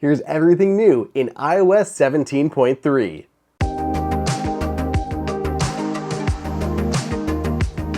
Here's everything new in iOS 17.3.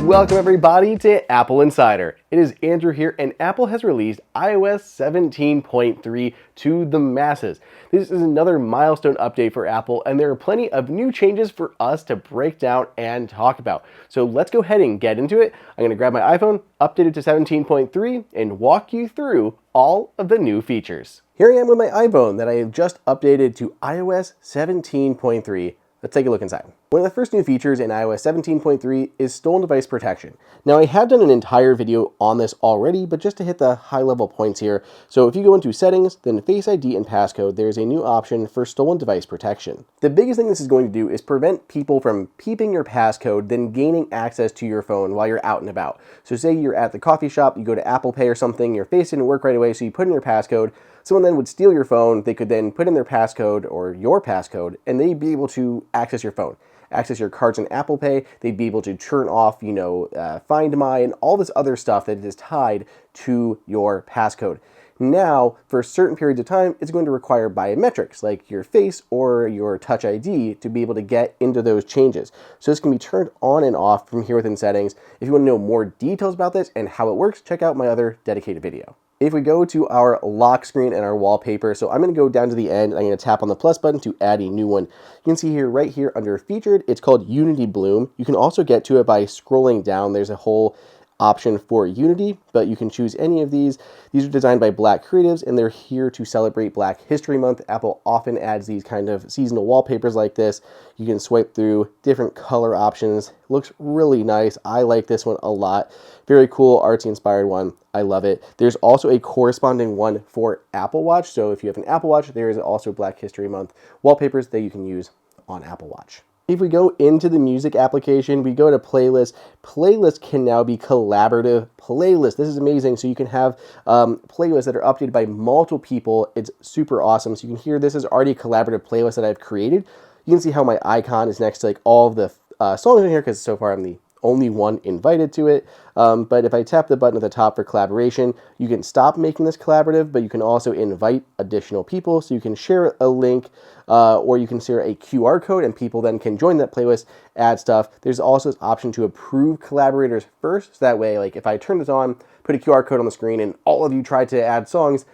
Welcome everybody to Apple Insider. It is Andrew here, and Apple has released iOS 17.3 to the masses. This is another milestone update for Apple, and there are plenty of new changes for us to break down and talk about. So let's go ahead and get into it. I'm going to grab my iPhone, update it to 17.3, and walk you through all of the new features. Here I am with my iPhone that I have just updated to iOS 17.3. Let's take a look inside. One of the first new features in iOS 17.3 is stolen device protection. Now I have done an entire video on this already, but just to hit the high level points here. So if you go into settings, then Face ID and passcode, there's a new option for stolen device protection. The biggest thing this is going to do is prevent people from peeping your passcode, then gaining access to your phone while you're out and about. So say you're at the coffee shop, you go to ApplePay or something, your face didn't work right away, so you put in your passcode. Someone then would steal your phone, they could then put in their passcode or your passcode, and they'd be able to access your phone, access your cards in Apple Pay, they'd be able to turn off, Find My, and all this other stuff that is tied to your passcode. Now, for certain periods of time, it's going to require biometrics, like your face or your Touch ID, to be able to get into those changes. So this can be turned on and off from here within settings. If you want to know more details about this and how it works, check out my other dedicated video. If we go to our lock screen and our wallpaper, so I'm going to go down to the end, I'm going to tap on the plus button to add a new one. You can see here, right here under featured, it's called Unity Bloom. You can also get to it by scrolling down. There's a whole option for Unity, but you can choose any of these. These are designed by Black creatives, and they're here to celebrate Black History Month. Apple often adds these kind of seasonal wallpapers like this. You can swipe through different color options. It looks really nice. I like this one a lot. Very cool, artsy inspired one. I love it. There's also a corresponding one for Apple Watch. So if you have an Apple Watch, there is also Black History Month wallpapers that you can use on Apple Watch. If we go into the music application, we go to playlist. Playlists can now be collaborative playlists. This is amazing. So you can have playlists that are updated by multiple people. It's super awesome. So you can hear this is already a collaborative playlist that I've created. You can see how my icon is next to like all of the songs in here, because so far I'm the only one invited to it. But if I tap the button at the top for collaboration, you can stop making this collaborative, but you can also invite additional people. So you can share a link or you can share a QR code and people then can join that playlist, add stuff. There's also this option to approve collaborators first. So that way, like if I turn this on, put a QR code on the screen and all of you try to add songs,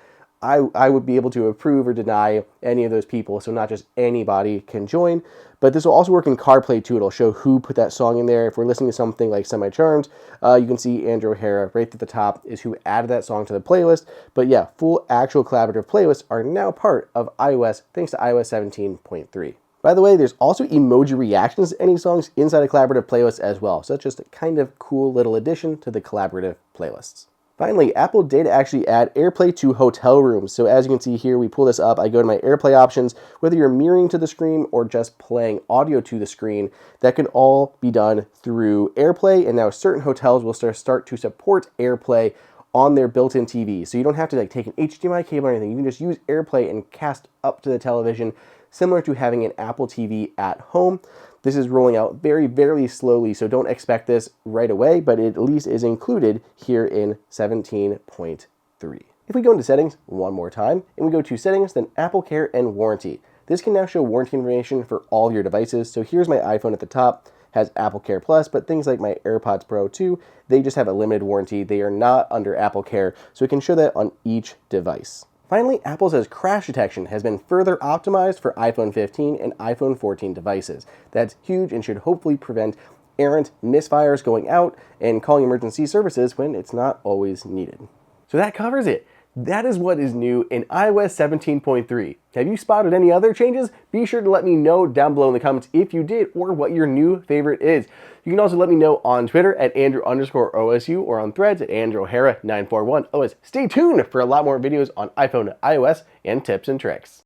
I would be able to approve or deny any of those people, so not just anybody can join. But this will also work in CarPlay too. It'll show who put that song in there. If we're listening to something like Semi Charmed, you can see Andrew O'Hara right at the top is who added that song to the playlist. But yeah, full actual collaborative playlists are now part of iOS thanks to iOS 17.3. By the way, there's also emoji reactions to any songs inside a collaborative playlist as well. So that's just a kind of cool little addition to the collaborative playlists. Finally, Apple did actually add AirPlay to hotel rooms. So as you can see here, we pull this up, I go to my AirPlay options, whether you're mirroring to the screen or just playing audio to the screen, that can all be done through AirPlay. And now certain hotels will start to support AirPlay on their built-in TV. So you don't have to like take an HDMI cable or anything. You can just use AirPlay and cast up to the television, similar to having an Apple TV at home. This is rolling out very, very slowly, so don't expect this right away, but it at least is included here in 17.3. If we go into settings one more time, and we go to settings, then AppleCare and warranty. This can now show warranty information for all of your devices. So here's my iPhone at the top, has AppleCare Plus, but things like my AirPods Pro 2, they just have a limited warranty. They are not under AppleCare, so it can show that on each device. Finally, Apple says crash detection has been further optimized for iPhone 15 and iPhone 14 devices. That's huge and should hopefully prevent errant misfires going out and calling emergency services when it's not always needed. So that covers it. That is what is new in iOS 17.3. Have you spotted any other changes? Be sure to let me know down below in the comments if you did or what your new favorite is. You can also let me know on Twitter at Andrew_OSU or on Threads at AndrewO'Hara941. Always stay tuned for a lot more videos on iPhone, iOS, and tips and tricks.